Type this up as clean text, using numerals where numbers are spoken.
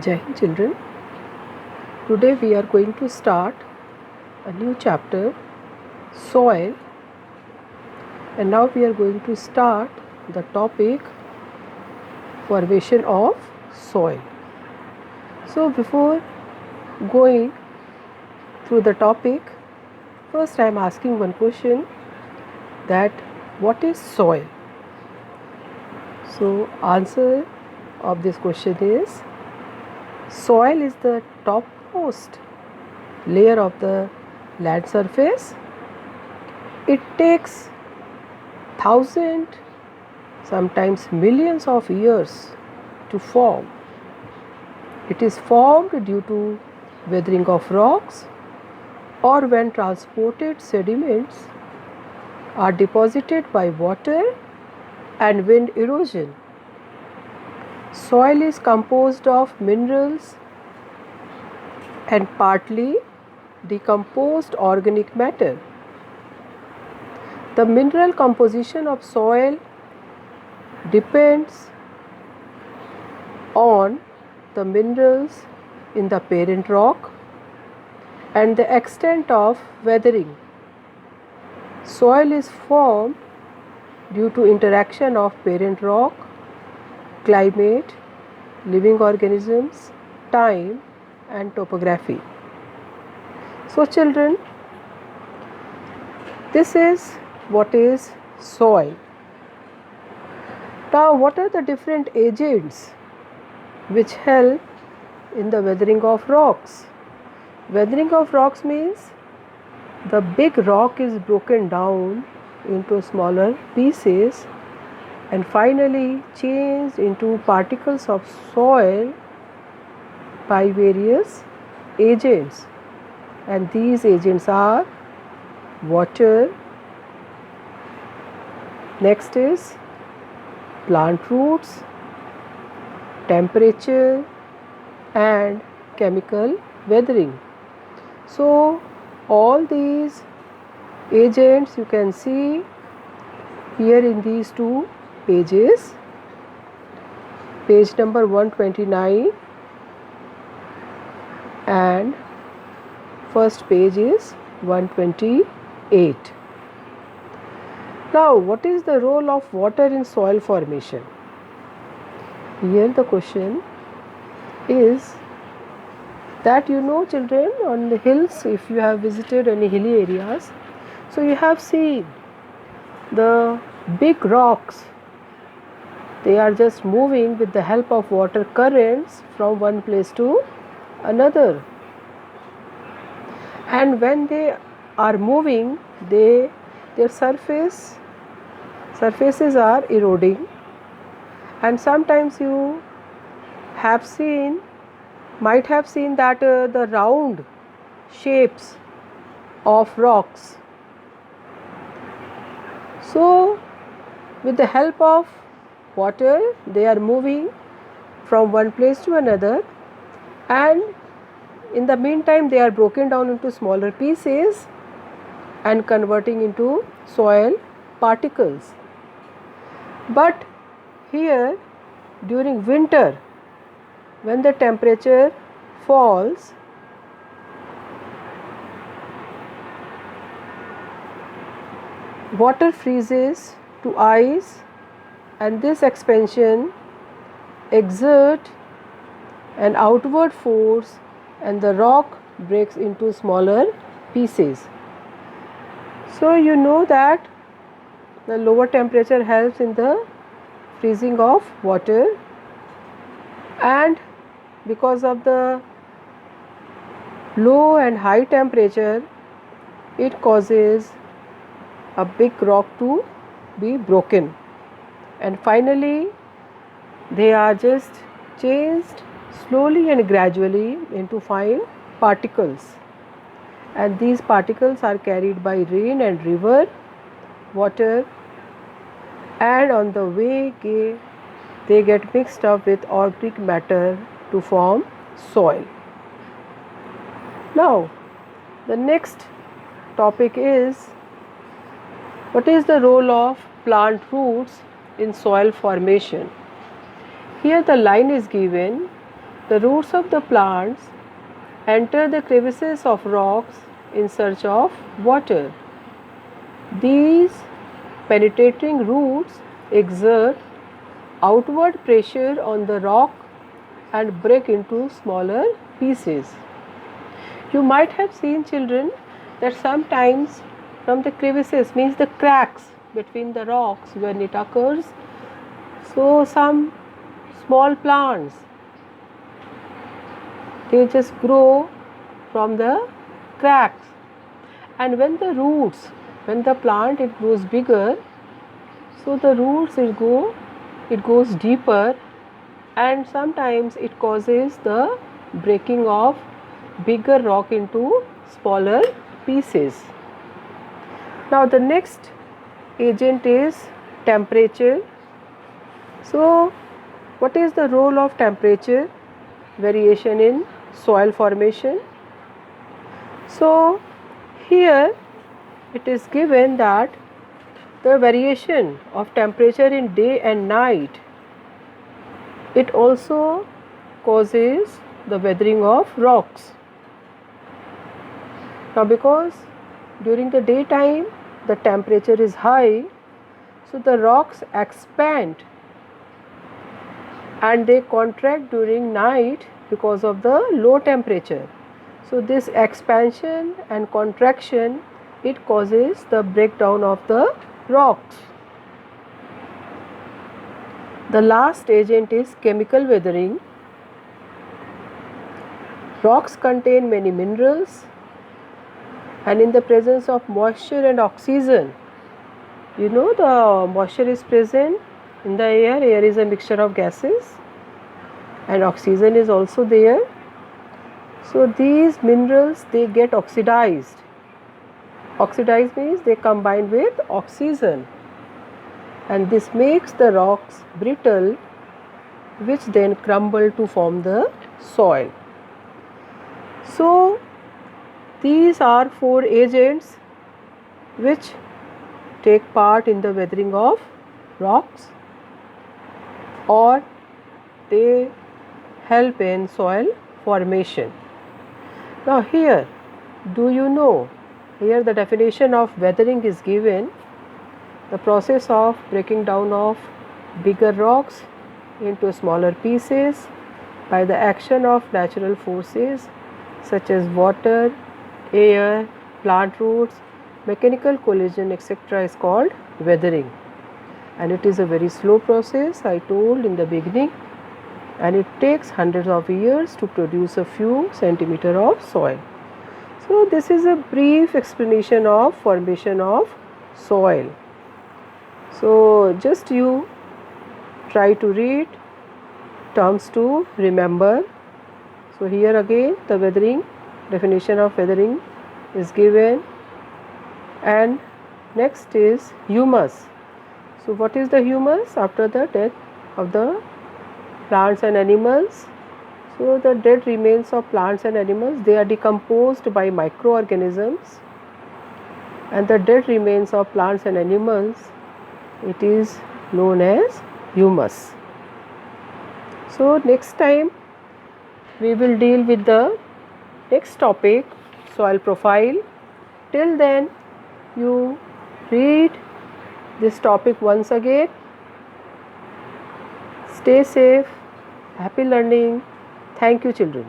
Jai Hind children. Today we are going to start a new chapter, soil, and now we are going to start the topic formation of soil. So before going through the topic, first I am asking one question, that what is soil? So answer of this question is, soil is the topmost layer of the land surface. It takes thousands, sometimes millions of years to form. It is formed due to weathering of rocks or when transported sediments are deposited by water and wind erosion. Soil is composed of minerals and partly decomposed organic matter. The mineral composition of soil depends on the minerals in the parent rock and the extent of weathering. Soil is formed due to interaction of parent rock, climate, living organisms, time and topography. So children, this is what is soil. Now what are the different agents which help in the weathering of rocks? Weathering of rocks means the big rock is broken down into smaller pieces and finally changed into particles of soil by various agents, and these agents are water, next is plant roots, temperature and chemical weathering. So all these agents you can see here in these two pages, page number 129 and first page is 128. Now what is the role of water in soil formation? Here the question is that children, on the hills, if you have visited any hilly areas, so you have seen the big rocks, they are just moving with the help of water currents from one place to another, and when they are moving, their surfaces are eroding, and sometimes you might have seen that the round shapes of rocks. So with the help of water they are moving from one place to another, and in the meantime they are broken down into smaller pieces and converting into soil particles. But here during winter, when the temperature falls, water freezes to ice, and this expansion exerts an outward force and the rock breaks into smaller pieces. So you know that the lower temperature helps in the freezing of water, and because of the low and high temperature it causes a big rock to be broken, and finally they are just changed slowly and gradually into fine particles, and these particles are carried by rain and river water, and on the way they get mixed up with organic matter to form soil. Now the next topic is, what is the role of plant roots in soil formation? Here the line is given The roots of the plants enter the crevices of rocks in search of water. These penetrating roots exert outward pressure on the rock and break into smaller pieces. You might have seen, children, that sometimes from the crevices, means the cracks between the rocks, when it occurs, so some small plants, they just grow from the cracks, and when the roots, when the plant it grows bigger, so the roots it goes deeper, and sometimes it causes the breaking of bigger rock into smaller pieces. Now the next agent is temperature. So what is the role of temperature variation in soil formation? So here it is given that the variation of temperature in day and night, it also causes the weathering of rocks. Now because during the daytime the temperature is high, so the rocks expand and they contract during night because of the low temperature. So this expansion and contraction, it causes the breakdown of the rocks. The last agent is chemical weathering. Rocks contain many minerals, and in the presence of moisture and oxygen, you know, the moisture is present in the air. Air is a mixture of gases and oxygen is also there. So these minerals, they get oxidized. Oxidized means they combine with oxygen, and this makes the rocks brittle, which then crumble to form the soil. So these are 4 agents which take part in the weathering of rocks, or they help in soil formation. Now here, do you know, here the definition of weathering is given: the process of breaking down of bigger rocks into smaller pieces by the action of natural forces such as water, air, plant roots, mechanical collision, etc. is called weathering, and it is a very slow process, I told in the beginning, and it takes hundreds of years to produce a few centimeters of soil. So this is a brief explanation of formation of soil. So just you try to read terms to remember. So here again the weathering, definition of weathering is given, and next is humus. So what is the humus? After the death of the plants and animals, so the dead remains of plants and animals, they are decomposed by microorganisms, and the dead remains of plants and animals, it is known as humus. So next time we will deal with the next topic, soil profile. Till then you read this topic once again. Stay safe, happy learning. Thank you, children.